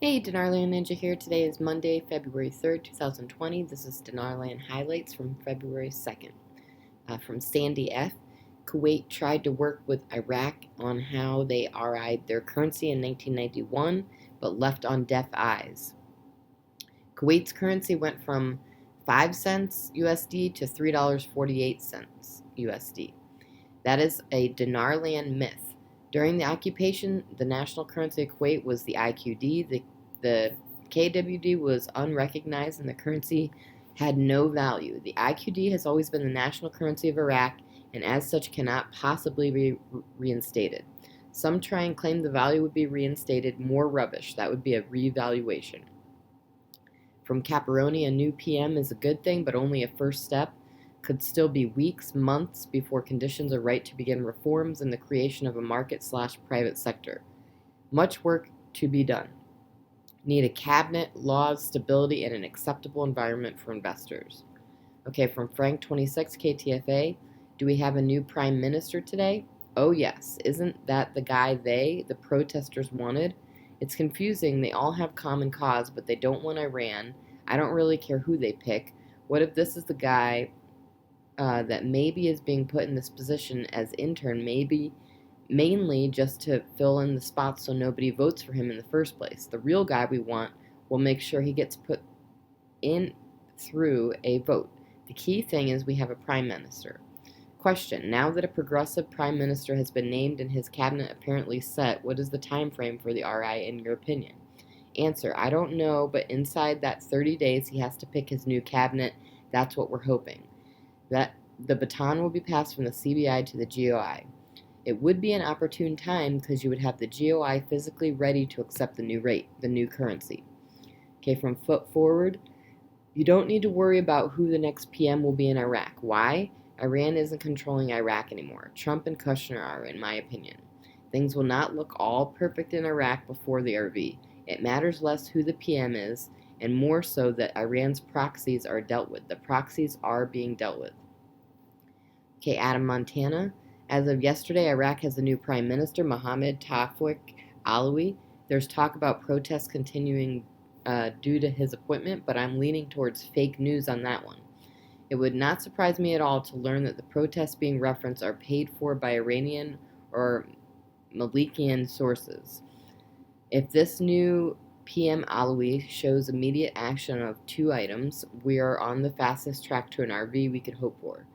Hey, Dinarland Ninja here. Today is Monday, February 3rd, 2020. This is Dinarland highlights from February 2nd. From Sandy F. Kuwait tried to work with Iraq on how they RI'd their currency in 1991, but left on deaf eyes. Kuwait's currency went from 5 cents USD to $3.48 USD. That is a Dinarland myth. During the occupation, the national currency of Kuwait was the IQD. The KWD was unrecognized and the currency had no value. The IQD has always been the national currency of Iraq and as such cannot possibly be reinstated. Some try and claim the value would be reinstated. More rubbish. That would be a revaluation. From Caparoni, a new PM is a good thing, but only a first step. Could still be weeks, months before conditions are right to begin reforms and the creation of a market/private sector. Much work to be done. Need a cabinet, laws, stability, and an acceptable environment for investors. Okay, from Frank 26 KTFA, do we have a new prime minister today? Oh yes, isn't that the guy the protesters wanted? It's confusing, they all have common cause, but they don't want Iran. I don't really care who they pick. What if this is the guy that maybe is being put in this position as intern, maybe mainly just to fill in the spots so nobody votes for him in the first place. The real guy we want will make sure he gets put in through a vote. The key thing is we have a prime minister. Question: now that a progressive prime minister has been named and his cabinet apparently set, what is the time frame for the RI in your opinion? Answer: I don't know, but inside that 30 days he has to pick his new cabinet. That's what we're hoping. That the baton will be passed from the CBI to the GOI. It would be an opportune time because you would have the GOI physically ready to accept the new rate, the new currency. Okay, from Foot Forward, you don't need to worry about who the next PM will be in Iraq. Why? Iran isn't controlling Iraq anymore. Trump and Kushner are, in my opinion. Things will not look all perfect in Iraq before the RV. It matters less who the PM is, and more so that Iran's proxies are dealt with. The proxies are being dealt with. Okay, Adam, Montana. As of yesterday, Iraq has a new prime minister, Mohammed Tawfiq Alawi. There's talk about protests continuing due to his appointment, but I'm leaning towards fake news on that one. It would not surprise me at all to learn that the protests being referenced are paid for by Iranian or Malikian sources. If this new PM Alawi shows immediate action of two items, we are on the fastest track to an RV we could hope for.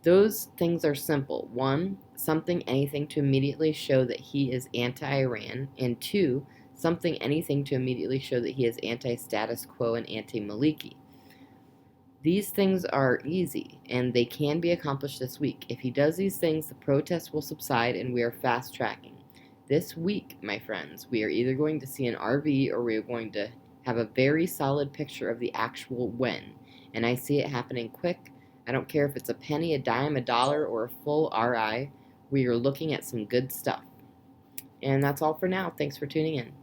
Those things are simple. One, something, anything to immediately show that he is anti-Iran, and two, something, anything to immediately show that he is anti-status quo and anti-Maliki. These things are easy, and they can be accomplished this week. If he does these things, the protests will subside, and we are fast-tracking. This week, my friends, we are either going to see an RV or we are going to have a very solid picture of the actual when, and I see it happening quick. I don't care if it's a penny, a dime, a dollar, or a full RI. We are looking at some good stuff. And that's all for now. Thanks for tuning in.